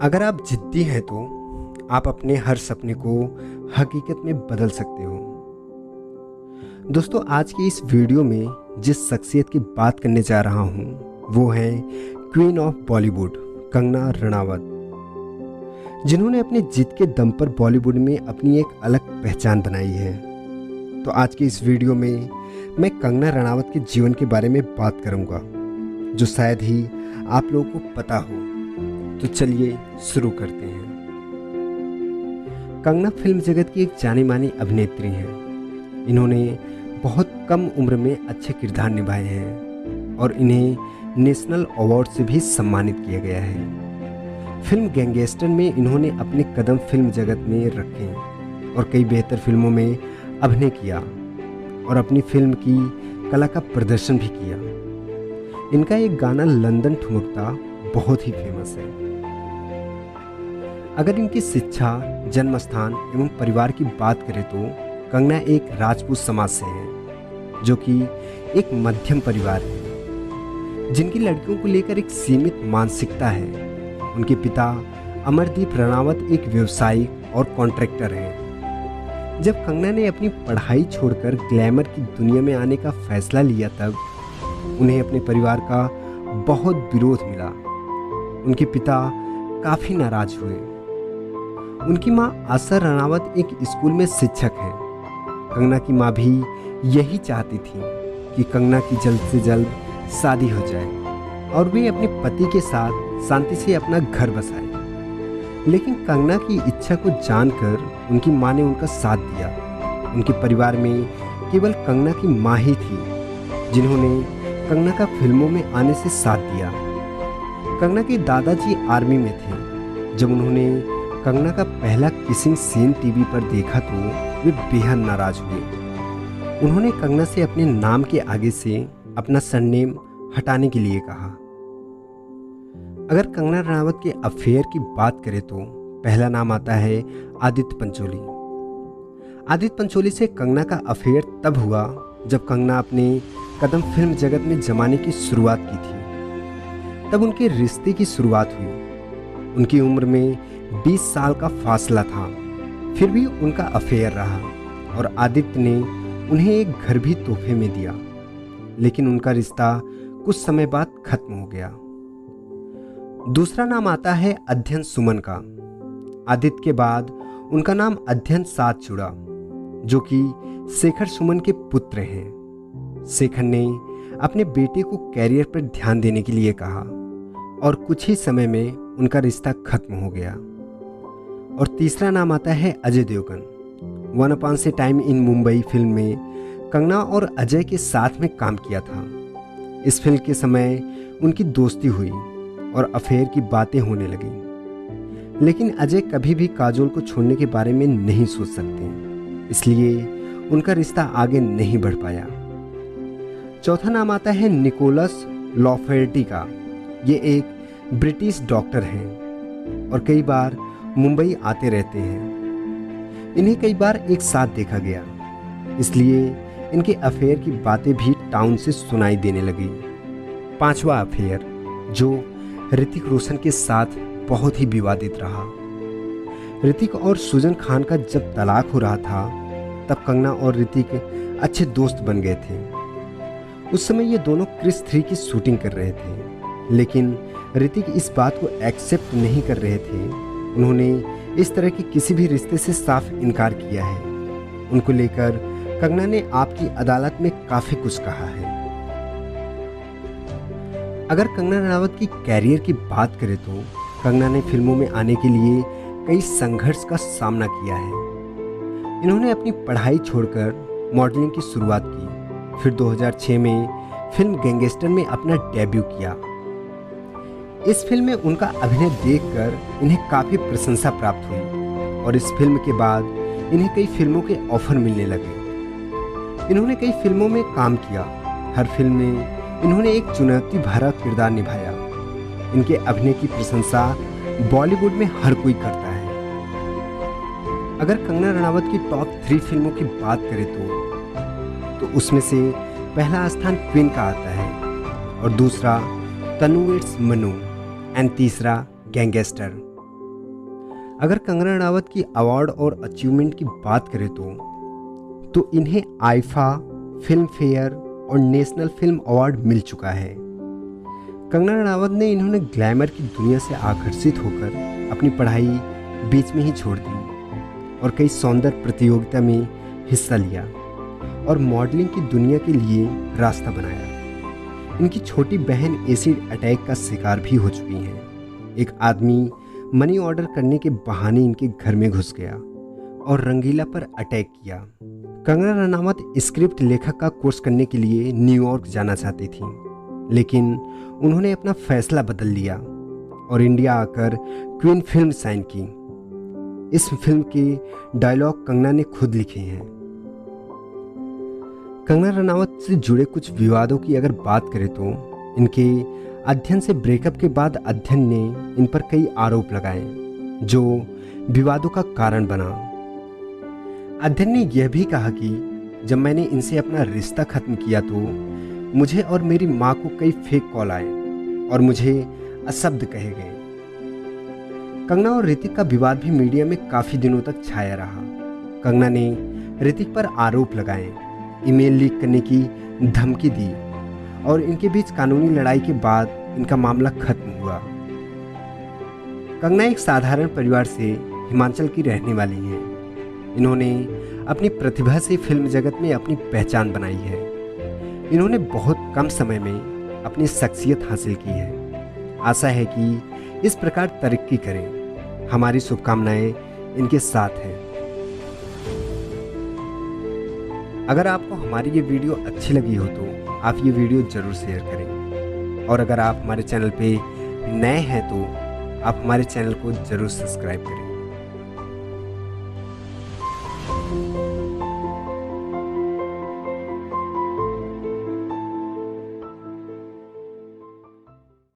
अगर आप जिद्दी हैं तो आप अपने हर सपने को हकीकत में बदल सकते हो। दोस्तों, आज की इस वीडियो में जिस शख्सियत की बात करने जा रहा हूँ वो है क्वीन ऑफ बॉलीवुड कंगना रनावत, जिन्होंने अपनी जिद के दम पर बॉलीवुड में अपनी एक अलग पहचान बनाई है। तो आज की इस वीडियो में मैं कंगना रनावत के जीवन के बारे में बात करूँगा, जो शायद ही आप लोगों को पता हो। तो चलिए शुरू करते हैं। कंगना फिल्म जगत की एक जानी मानी अभिनेत्री हैं। इन्होंने बहुत कम उम्र में अच्छे किरदार निभाए हैं और इन्हें नेशनल अवार्ड से भी सम्मानित किया गया है। फिल्म गैंगस्टर में इन्होंने अपने कदम फिल्म जगत में रखे और कई बेहतर फिल्मों में अभिनय किया और अपनी फिल्म की कला का प्रदर्शन भी किया। इनका एक गाना लंदन ठुमकता बहुत ही फेमस है। अगर इनकी शिक्षा, जन्म स्थान एवं परिवार की बात करें तो कंगना एक राजपूत समाज से है, जो कि एक मध्यम परिवार है, जिनकी लड़कियों को लेकर एक सीमित मानसिकता है। उनके पिता अमरदीप रनावत एक व्यवसायिक और कॉन्ट्रैक्टर हैं। जब कंगना ने अपनी पढ़ाई छोड़कर ग्लैमर की दुनिया में आने का फैसला लिया, तब उन्हें अपने परिवार का बहुत विरोध मिला। उनके पिता काफ़ी नाराज हुए। उनकी मां आशा रनावत एक स्कूल में शिक्षक हैं। कंगना की मां भी यही चाहती थी कि कंगना की जल्द से जल्द शादी हो जाए और वे अपने पति के साथ शांति से अपना घर बसाए। लेकिन कंगना की इच्छा को जानकर उनकी मां ने उनका साथ दिया। उनके परिवार में केवल कंगना की मां ही थी जिन्होंने कंगना का फिल्मों में आने से साथ दिया। कंगना के दादाजी आर्मी में थे। जब उन्होंने कंगना का पहला किसिंग सीन टीवी पर देखा तो वे बेहद नाराज हुए। उन्होंने कंगना से अपने नाम के आगे से अपना सरनेम हटाने के लिए कहा। अगर कंगना रनावत के अफेयर की बात करें तो पहला नाम आता है आदित्य पंचोली। आदित्य पंचोली से कंगना का अफेयर तब हुआ जब कंगना अपने कदम फिल्म जगत में जमाने की शुरुआत की थी। तब उनके रिश्ते की शुरुआत हुई। उनकी उम्र में 20 साल का फासला था, फिर भी उनका अफेयर रहा और आदित्य ने उन्हें एक घर भी तोहफे में दिया। लेकिन उनका रिश्ता कुछ समय बाद खत्म हो गया। दूसरा नाम आता है अध्ययन सुमन का। आदित्य के बाद उनका नाम अध्ययन साथ जुड़ा, जो कि शेखर सुमन के पुत्र हैं। शेखर ने अपने बेटे को कैरियर पर ध्यान देने के लिए कहा और कुछ ही समय में उनका रिश्ता खत्म हो गया। और तीसरा नाम आता है Ajay Devgan. Once Upon a Time in Mumbai film में कंगना और अजय के साथ में काम किया था। इस फिल्म के समय उनकी दोस्ती हुई और अफेयर की बातें होने लगी। लेकिन अजय कभी भी काजोल को छोड़ने के बारे में नहीं सोच सकते, इसलिए उनका रिश्ता आगे नहीं बढ़ पाया। चौथा नाम आता है निकोलस लॉफर्टी का। ये एक ब्रिटिश डॉक्टर हैं और कई बार मुंबई आते रहते हैं। इन्हें कई बार एक साथ देखा गया, इसलिए इनके अफेयर की बातें भी टाउन से सुनाई देने लगी। पांचवा अफेयर, जो ऋतिक रोशन के साथ बहुत ही विवादित रहा। ऋतिक और सुजन खान का जब तलाक हो रहा था, तब कंगना और ऋतिक अच्छे दोस्त बन गए थे। उस समय ये दोनों क्रिस 3 की शूटिंग कर रहे थे, लेकिन ऋतिक इस बात को एक्सेप्ट नहीं कर रहे थे। उन्होंने इस तरह के किसी भी रिश्ते से साफ इनकार किया है। उनको लेकर कंगना ने आपकी अदालत में काफ़ी कुछ कहा है। अगर कंगना रनावत की कैरियर की बात करें तो कंगना ने फिल्मों में आने के लिए कई संघर्ष का सामना किया है। इन्होंने अपनी पढ़ाई छोड़कर मॉडलिंग की शुरुआत की, फिर 2006 में फिल्म गैंगस्टर में अपना डेब्यू किया। इस फिल्म में उनका अभिनय देखकर इन्हें काफ़ी प्रशंसा प्राप्त हुई और इस फिल्म के बाद इन्हें कई फिल्मों के ऑफर मिलने लगे। इन्होंने कई फिल्मों में काम किया। हर फिल्म में इन्होंने एक चुनौती भरा किरदार निभाया। इनके अभिनय की प्रशंसा बॉलीवुड में हर कोई करता है। अगर कंगना रनावत की टॉप 3 फिल्मों की बात करें तो उसमें से पहला स्थान क्वीन का आता है और दूसरा तनु इट्स मनु एंड तीसरा गैंगस्टर। अगर कंगना रनावत की अवार्ड और अचीवमेंट की बात करें तो इन्हें आईफा, फिल्म फेयर और नेशनल फिल्म अवार्ड मिल चुका है। कंगना रनावत ने इन्होंने ग्लैमर की दुनिया से आकर्षित होकर अपनी पढ़ाई बीच में ही छोड़ दी और कई सौंदर्य प्रतियोगिता में हिस्सा लिया और मॉडलिंग की दुनिया के लिए रास्ता बनाया। इनकी छोटी बहन एसिड अटैक का शिकार भी हो चुकी हैं। एक आदमी मनी ऑर्डर करने के बहाने इनके घर में घुस गया और रंगीला पर अटैक किया। कंगना रनावत स्क्रिप्ट लेखक का कोर्स करने के लिए न्यूयॉर्क जाना चाहती थी, लेकिन उन्होंने अपना फैसला बदल लिया और इंडिया आकर क्वीन फिल्म साइन की। इस फिल्म के डायलॉग कंगना ने खुद लिखे हैं। कंगना रनावत से जुड़े कुछ विवादों की अगर बात करें तो इनके अध्ययन से ब्रेकअप के बाद अध्ययन ने इन पर कई आरोप लगाए जो विवादों का कारण बना। अध्ययन ने यह भी कहा कि जब मैंने इनसे अपना रिश्ता खत्म किया तो मुझे और मेरी माँ को कई फेक कॉल आए और मुझे अशब्द कहे गए। कंगना और ऋतिक का विवाद भी मीडिया में काफ़ी दिनों तक छाया रहा। कंगना ने ऋतिक पर आरोप लगाए, ईमेल लीक करने की धमकी दी और इनके बीच कानूनी लड़ाई के बाद इनका मामला खत्म हुआ। कंगना एक साधारण परिवार से हिमाचल की रहने वाली हैं। इन्होंने अपनी प्रतिभा से फिल्म जगत में अपनी पहचान बनाई है। इन्होंने बहुत कम समय में अपनी शख्सियत हासिल की है। आशा है कि इस प्रकार तरक्की करें। हमारी शुभकामनाएं इनके साथ हैं। अगर आपको हमारी ये वीडियो अच्छी लगी हो तो आप ये वीडियो ज़रूर शेयर करें और अगर आप हमारे चैनल पे नए हैं तो आप हमारे चैनल को ज़रूर सब्सक्राइब करें।